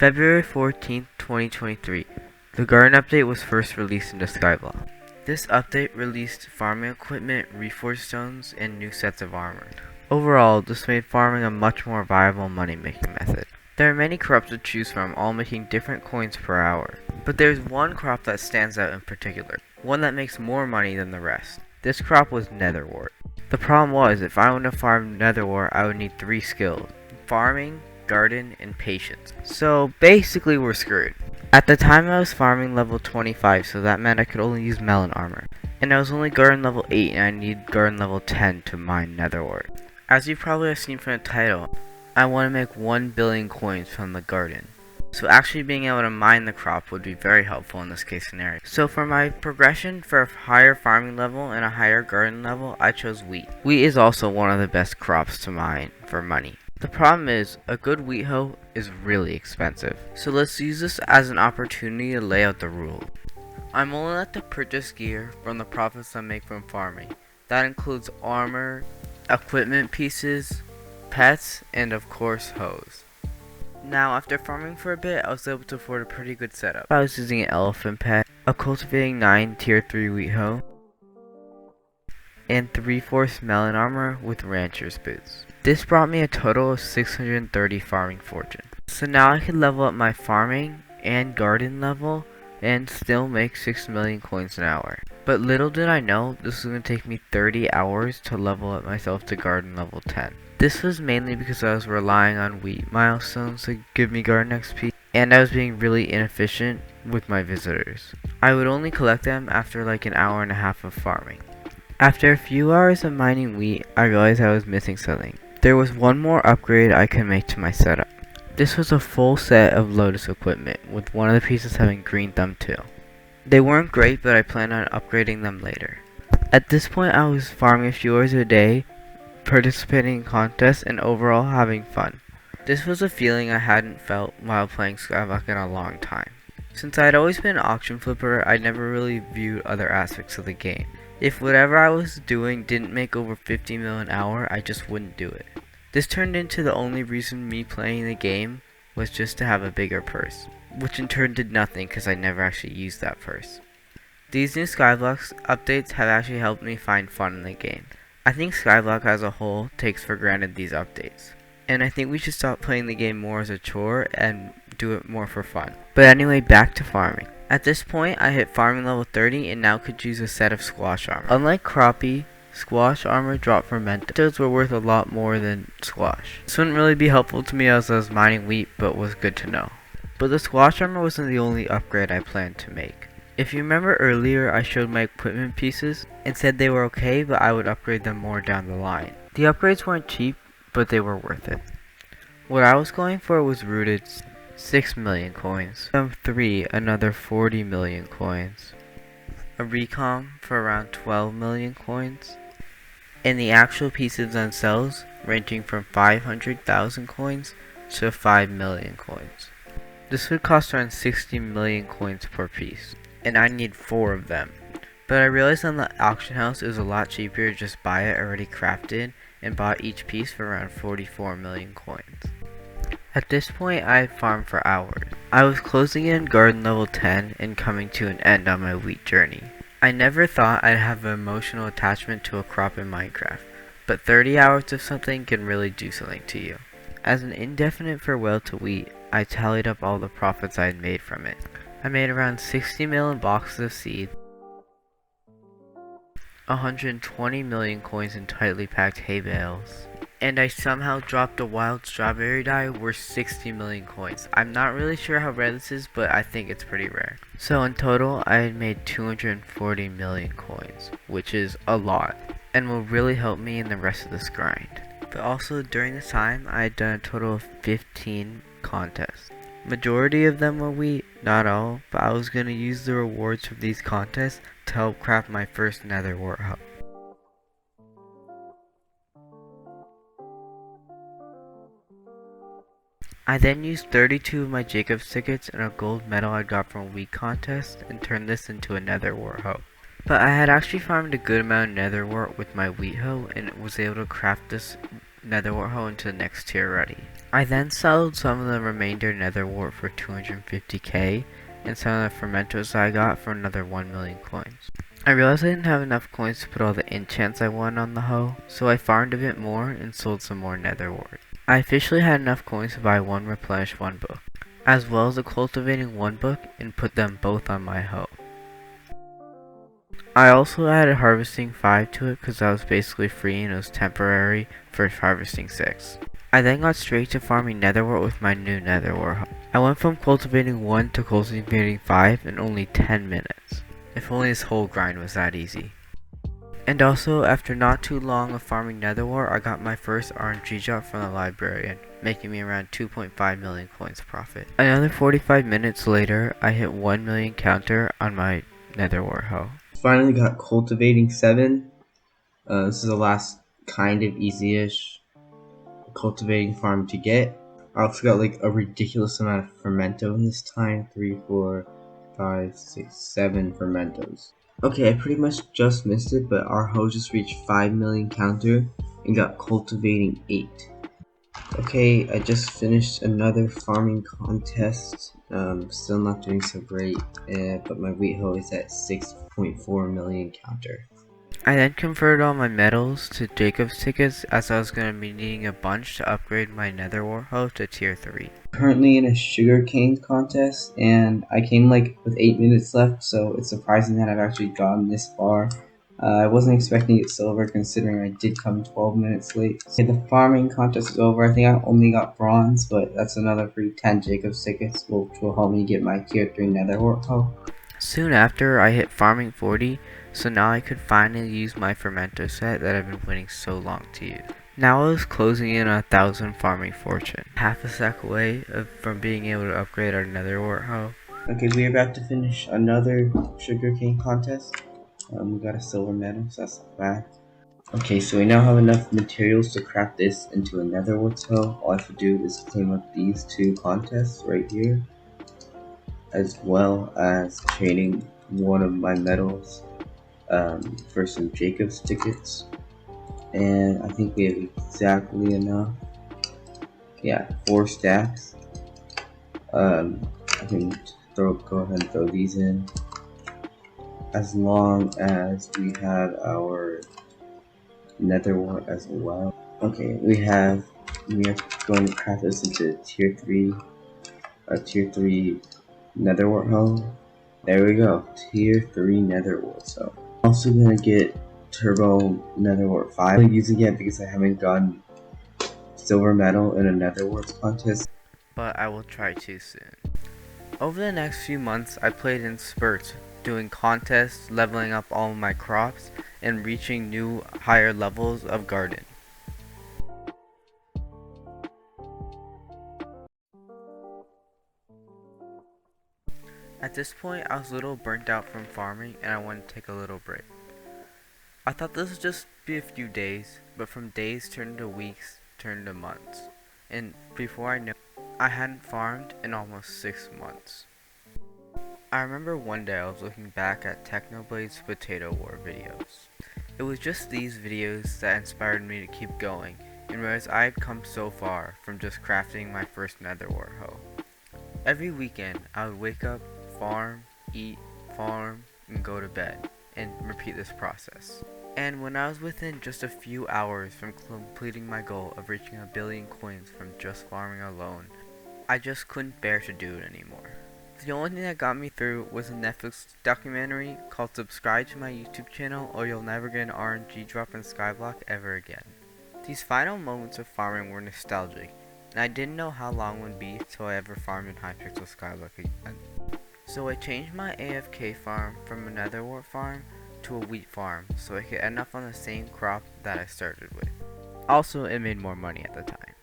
February 14th, 2023. The garden update was first released into Skyblock. This update released farming equipment, reforged stones, and new sets of armor. Overall, this made farming a much more viable money-making method. There are many crops to choose from, all making different coins per hour. But there's one crop that stands out in particular, one that makes more money than the rest. This crop was nether wart. The problem was, if I wanted to farm nether wart, I would need 3 skills: farming, garden, and patience. So basically we're screwed. At the time I was farming level 25, so that meant I could only use melon armor. And I was only garden level 8 and I need garden level 10 to mine nether wart. As you probably have seen from the title, I want to make 1 billion coins from the garden. So actually being able to mine the crop would be very helpful in this case scenario. So for my progression for a higher farming level and a higher garden level, I chose wheat. Wheat is also one of the best crops to mine for money. The problem is, a good wheat hoe is really expensive. So let's use this as an opportunity to lay out the rule. I'm only allowed to purchase gear from the profits I make from farming. That includes armor, equipment pieces, pets, and of course hoes. Now after farming for a bit, I was able to afford a pretty good setup. I was using an elephant pet, a cultivating 9 tier 3 wheat hoe, and 3/4 melon armor with rancher's boots. This brought me a total of 630 farming fortune. So now I can level up my farming and garden level and still make 6 million coins an hour. But little did I know this was going to take me 30 hours to level up myself to garden level 10. This was mainly because I was relying on wheat milestones to give me garden XP, and I was being really inefficient with my visitors. I would only collect them after like an hour and a half of farming. After a few hours of mining wheat, I realized I was missing something. There was one more upgrade I could make to my setup. This was a full set of Lotus equipment, with one of the pieces having green thumb too. They weren't great, but I planned on upgrading them later. At this point I was farming a few hours a day, participating in contests, and overall having fun. This was a feeling I hadn't felt while playing Skyblock in a long time. Since I had always been an auction flipper, I never really viewed other aspects of the game. If whatever I was doing didn't make over 50 mil an hour, I just wouldn't do it. This turned into the only reason me playing the game was just to have a bigger purse, which in turn did nothing because I never actually used that purse. These new Skyblock updates have actually helped me find fun in the game. I think Skyblock as a whole takes for granted these updates, and I think we should stop playing the game more as a chore and do it more for fun. But anyway, back to farming. At this point, I hit farming level 30 and now could use a set of squash armor. Unlike crappie, squash armor dropped from mentos were worth a lot more than squash. This wouldn't really be helpful to me as I was mining wheat, but was good to know. But the squash armor wasn't the only upgrade I planned to make. If you remember earlier, I showed my equipment pieces and said they were okay, but I would upgrade them more down the line. The upgrades weren't cheap, but they were worth it. What I was going for was rooted 6 million coins. Some 3, another 40 million coins. A recom for around 12 million coins. And the actual pieces themselves ranging from 500,000 coins to 5 million coins. This would cost around 60 million coins per piece, and I need 4 of them. But I realized on the auction house it was a lot cheaper to just buy it already crafted and bought each piece for around 44 million coins. At this point I had farmed for hours. I was closing in garden level 10 and coming to an end on my wheat journey. I never thought I'd have an emotional attachment to a crop in Minecraft, but 30 hours of something can really do something to you. As an indefinite farewell to wheat, I tallied up all the profits I had made from it. I made around 60 million boxes of seed, 120 million coins in tightly packed hay bales, and I somehow dropped a wild strawberry dye worth 60 million coins. I'm not really sure how rare this is, but I think it's pretty rare. So in total, I had made 240 million coins, which is a lot, and will really help me in the rest of this grind. But also during this time, I had done a total of 15 contests. Majority of them were wheat, not all, but I was going to use the rewards from these contests to help craft my first nether wart hub. I then used 32 of my Jacob's tickets and a gold medal I got from a wheat contest and turned this into a nether wart hoe. But I had actually farmed a good amount of nether wart with my wheat hoe and was able to craft this nether wart hoe into the next tier ready. I then sold some of the remainder nether wart for 250k and some of the fermenters I got for another 1 million coins. I realized I didn't have enough coins to put all the enchants I wanted on the hoe, so I farmed a bit more and sold some more nether wart. I officially had enough coins to buy one replenish one book, as well as a cultivating one book, and put them both on my hoe. I also added harvesting 5 to it because that was basically free and it was temporary for harvesting 6. I then got straight to farming netherwort with my new netherwort hoe. I went from cultivating 1 to cultivating 5 in only 10 minutes. If only this whole grind was that easy. And also, after not too long of farming netherwort, I got my first RNG drop from the librarian, making me around 2.5 million coins profit. Another 45 minutes later, I hit 1 million counter on my netherwort hoe. Finally got cultivating 7. This is the last kind of easy-ish cultivating farm to get. I also got like a ridiculous amount of fermento in this time. 3, 4, 5, 6, 7 fermentos. Okay, I pretty much just missed it, but our hoe just reached 5 million counter and got cultivating 8. Okay, I just finished another farming contest. Still not doing so great, but my wheat hoe is at 6.4 million counter. I then converted all my medals to Jacob's tickets as I was going to be needing a bunch to upgrade my netherwort hoe to tier 3. Currently in a sugarcane contest, and I came like with 8 minutes left, so it's surprising that I've actually gotten this far. I wasn't expecting it silver considering I did come 12 minutes late. Okay, the farming contest is over. I think I only got bronze, but that's another free 10 Jacob's tickets, which will help me get my tier 3 netherwort hoe. Soon after, I hit farming 40, so now I could finally use my fermento set that I've been waiting so long to use. Now I was closing in on 1,000 farming fortune, half a sec away from being able to upgrade our netherwort hoe. Okay, we're about to finish another sugarcane contest. We got a silver medal, so that's not bad. Okay, so we now have enough materials to craft this into a netherwort hoe. All I have to do is claim up these 2 contests right here, as well as trading one of my medals for some Jacob's tickets. And I think we have exactly enough. Yeah, 4 stacks. I can go ahead and throw these in, as long as we have our netherwort as well. Okay, we are going to craft this into tier 3 netherwort hoe. There we go, tier 3 netherwort. So also gonna get turbo netherwort 5. I'm using it because I haven't gotten silver medal in a netherwort contest, but I will try to soon. Over the next few months, I played in spurts, doing contests, leveling up all of my crops, and reaching new higher levels of garden. At this point, I was a little burnt out from farming and I wanted to take a little break. I thought this would just be a few days, but from days turned to weeks, turned to months. And before I knew, I hadn't farmed in almost 6 months. I remember one day I was looking back at Technoblade's Potato War videos. It was just these videos that inspired me to keep going, and realized I had come so far from just crafting my first netherwort hoe. Every weekend, I would wake up, farm, eat, farm, and go to bed, and repeat this process. And when I was within just a few hours from completing my goal of reaching 1 billion coins from just farming alone, I just couldn't bear to do it anymore. The only thing that got me through was a Netflix documentary called Subscribe to My YouTube channel or you'll never get an RNG drop in Skyblock ever again. These final moments of farming were nostalgic, and I didn't know how long it would be till I ever farmed in Hypixel Skyblock again. So I changed my AFK farm from a netherwort farm to a wheat farm so I could end up on the same crop that I started with. Also, it made more money at the time.